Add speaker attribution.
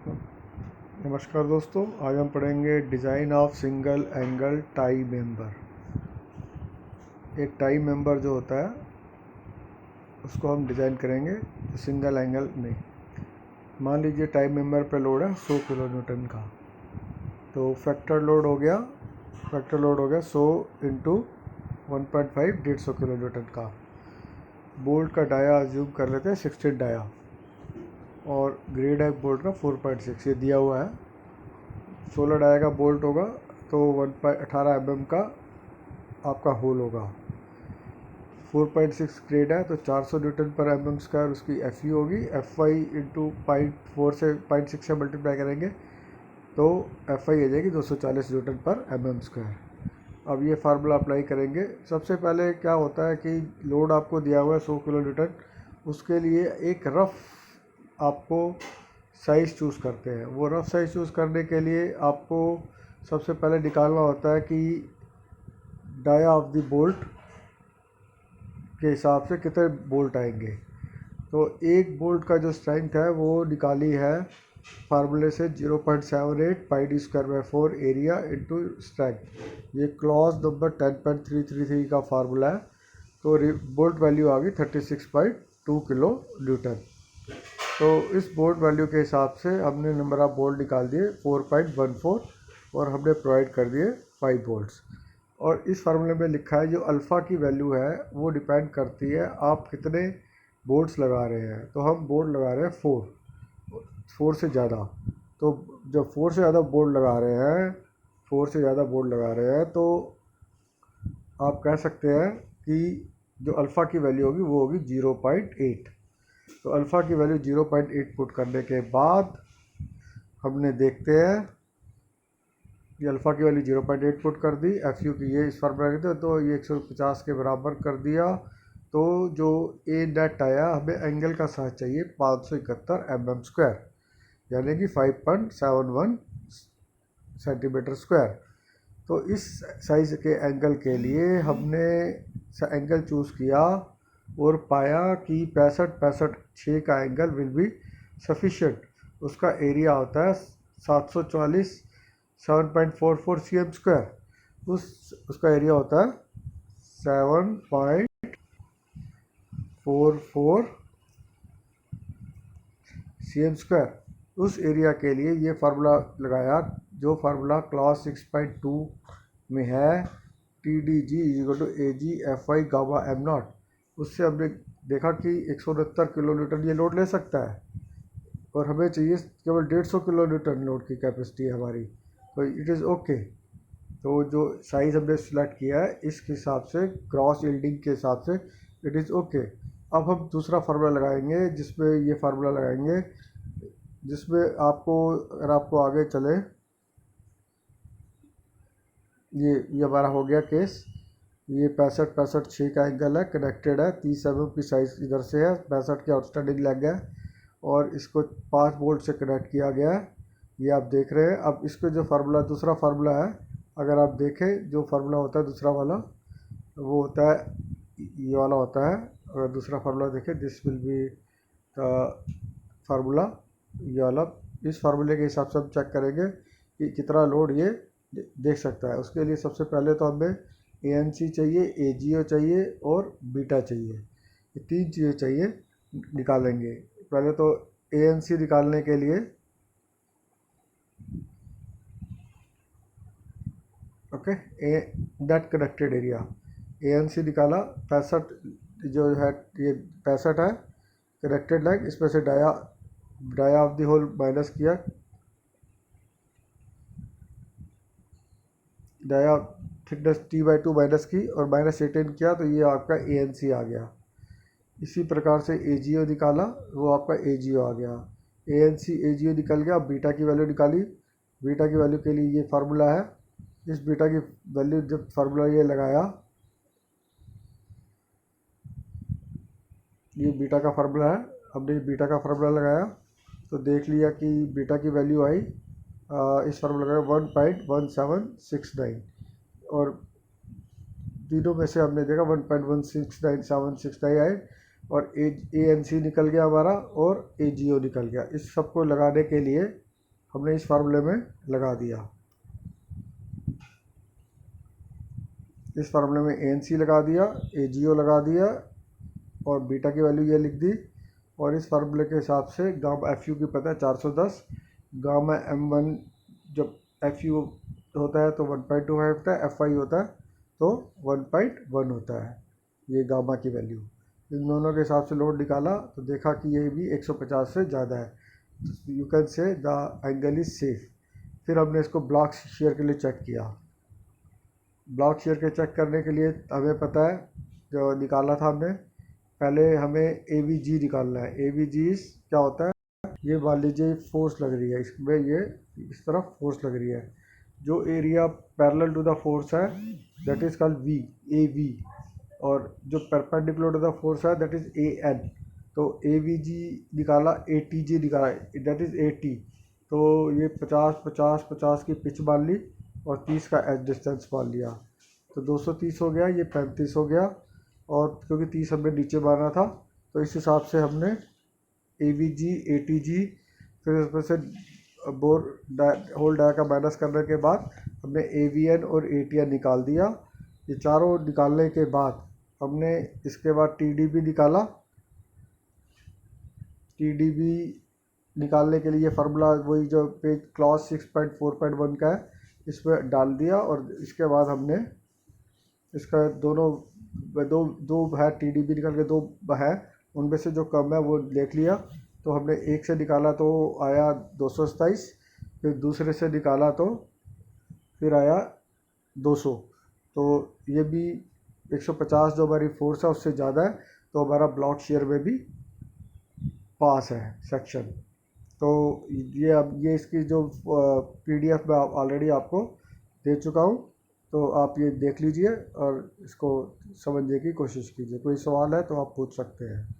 Speaker 1: नमस्कार दोस्तों, आज हम पढ़ेंगे design of single angle tie member. एक टाई मेंबर जो होता है उसको हम डिज़ाइन करेंगे सिंगल एंगल में। मान लीजिए टाई मेंबर पे लोड है 100 किलो न्यूटन का, तो फैक्टर लोड हो गया 100 इंटू 1.5 150 किलो न्यूटन का। बोल्ट का डाया अज्यूम कर लेते हैं 16 डाया और ग्रेड है बोल्ट का 4.6, ये दिया हुआ है। 16 डाया का बोल्ट होगा तो 18 mm का आपका होल होगा। 4.6 ग्रेड है तो 400 न्यूटन पर mm स्क्वायर उसकी एफ यू होगी। एफ वाई इंटू 0.4 से 0.6 से मल्टीप्लाई करेंगे तो एफ आई आ जाएगी 240 न्यूटन पर mm स्क्वायर। अब ये फार्मूला अप्लाई करेंगे। सबसे पहले क्या होता है कि लोड आपको दिया हुआ है 100 किलो न्यूटन, उसके लिए एक रफ़ आपको साइज़ चूज़ करते हैं। वो रफ़ साइज़ चूज़ करने के लिए आपको सबसे पहले निकालना होता है कि डाया ऑफ द बोल्ट के हिसाब से कितने बोल्ट आएंगे। तो एक बोल्ट का जो स्ट्रेंथ है वो निकाली है फार्मूले से 0.78 pi D square by 4 area into strength. ये क्लॉज नंबर 10.333 का फार्मूला है। तो बोल्ट वैल्यू आ गई 36.2 किलो न्यूटन। तो इस बोल्ट वैल्यू के हिसाब से हमने नंबर ऑफ बोल्ट निकाल दिए 4.14 और हमने प्रोवाइड कर दिए 5 बोल्ट्स। और इस फार्मूले में लिखा है जो अल्फ़ा की वैल्यू है वो डिपेंड करती है आप कितने बोल्ट्स लगा रहे हैं। तो हम बोल्ट लगा रहे हैं 4 से ज़्यादा। तो जब 4 से ज़्यादा बोल्ट लगा रहे हैं 4 से ज़्यादा बोल्ट लगा रहे हैं तो आप कह सकते हैं कि जो अल्फ़ा की वैल्यू होगी वो होगी 0.8। तो अल्फ़ा की वैल्यू 0.8 पुट करने के बाद हमने देखते हैं कि अल्फ़ा की वैल्यू 0.8 पुट कर दी, एफ यू की ये इस फार्मूला के तो ये 150 के बराबर कर दिया। तो जो ए नेट आया हमें एंगल का साइज चाहिए 571 mm स्क्वायर, यानी कि 5.71 सेंटीमीटर स्क्वायर। तो इस साइज़ के एंगल के लिए हमने एंगल चूज़ किया और पाया कि 65 का एंगल विल बी सफिशिएंट। उसका एरिया होता है 744 7.44 cm स्क्वायर। उसका एरिया होता है 7.44 cm स्क्वायर। उस एरिया के लिए ये फार्मूला लगाया जो फार्मूला क्लास 6.2 में है, T D G equal to A G F Y gamma M naught. उससे हमने देखा कि 169 किलो न्यूटन ये लोड ले सकता है और हमें चाहिए केवल 150 किलो न्यूटन लोड की कैपेसिटी है हमारी, तो इट इज़ ओके। तो जो साइज़ हमने सिलेक्ट किया है इस हिसाब से क्रॉस यील्डिंग के हिसाब से इट इज़ ओके। अब हम दूसरा फार्मूला लगाएंगे जिसमें ये फार्मूला लगाएंगे जिसमें आपको अगर आपको आगे चले ये हमारा हो गया केस। ये 65 का एंगल है, कनेक्टेड है, 30 mm की साइज इधर से है, 65 की आउटस्टैंडिंग लग गया और इसको 5 बोल्ट से कनेक्ट किया गया है, ये आप देख रहे हैं। अब इसको जो फार्मूला दूसरा फार्मूला है, अगर आप देखें जो फार्मूला होता है दूसरा वाला वो होता है ये वाला होता है। अगर दूसरा फार्मूला देखें दिस विल बी फार्मूला ये वाला। इस फार्मूले के हिसाब से हम चेक करेंगे कि कितना लोड ये देख सकता है। उसके लिए सबसे पहले तो हमें ए एन सी चाहिए, ए जी ओ चाहिए और बीटा चाहिए। ये 3 चीज़ें चाहिए निकालेंगे। पहले तो ए एन सी निकालने के लिए okay A net connected area A N C निकाला 65 जो है ये 65 है कनेक्टेड लाइन। इसमें से dia of the hole minus किया, डाया थिकनेस T/2 माइनस की और -18 किया तो ये आपका ए एन सी आ गया। इसी प्रकार से ए जी ओ निकाला, वो आपका ए जी ओ आ गया। ए एन सी ए जी ओ निकल गया। बीटा की वैल्यू निकाली, बीटा की वैल्यू के लिए ये फार्मूला है। इस बीटा की वैल्यू जब फार्मूला ये लगाया, ये बीटा का फार्मूला है, हमने बीटा का फार्मूला लगाया तो देख लिया कि बीटा की वैल्यू आई इस फार्मूला का 1.1769 और तीनों में से हमने देखा 1.169769 आए और ए एन सी निकल गया हमारा और ए जी ओ निकल गया। इस सब को लगाने के लिए हमने इस फार्मूले में लगा दिया। इस फार्मूले में ANC लगा दिया, AGO लगा दिया और बीटा की वैल्यू ये लिख दी। और इस फार्मूले के हिसाब से गामा FU की पता है 410, गामा M1 जब FU होता है तो 1.25 होता है, FI होता है तो 1.1 होता है, ये गामा की वैल्यू। इन दोनों के हिसाब से लोड निकाला तो देखा कि ये भी 150 से ज़्यादा है, you can say the angle is safe. फिर हमने इसको ब्लॉक शेयर के लिए चेक किया। ब्लॉक शेयर के चेक करने के लिए हमें पता है, जो निकाला था हमने, पहले हमें AVG निकालना है। AVG क्या होता है, ये मान लीजिए फोर्स लग रही है इसमें, ये इस तरफ फोर्स लग रही है, जो area parallel to the force है दैट इज़ कॉल्ड AV, और जो परपेंडिकुलर टू द फोर्स है दैट इज़ AN। तो AVG निकाला, ATG निकाला दैट इज़ 80। तो ये 50-50-50 की पिच मान ली और 30 का एज डिस्टेंस मान लिया, तो 230 हो गया, ये 35 हो गया। और क्योंकि 30 हमने नीचे मारना था तो इस हिसाब से हमने AVG ATG फिर उसमें से बोर होल डाया का माइनस करने के बाद हमने AVN और ATN निकाल दिया। ये चारों निकालने के बाद हमने इसके बाद TDB निकाला। TDB निकालने के लिए फार्मूला वही जो पेज क्लॉज 6.4.1 का है, इसमें डाल दिया। और इसके बाद हमने इसका दोनों दो है, TDB निकाल के 2 है, उनमें से जो कम है वो देख लिया। तो हमने एक से निकाला तो आया 227, फिर दूसरे से निकाला तो फिर आया 200। तो ये भी 150 जो हमारी फोर्स है उससे ज़्यादा है, तो हमारा ब्लॉक शेयर में भी पास है सेक्शन। तो ये अब ये इसकी जो PDF में ऑलरेडी आपको दे चुका हूँ, तो आप ये देख लीजिए और इसको समझने की कोशिश कीजिए। कोई सवाल है तो आप पूछ सकते हैं।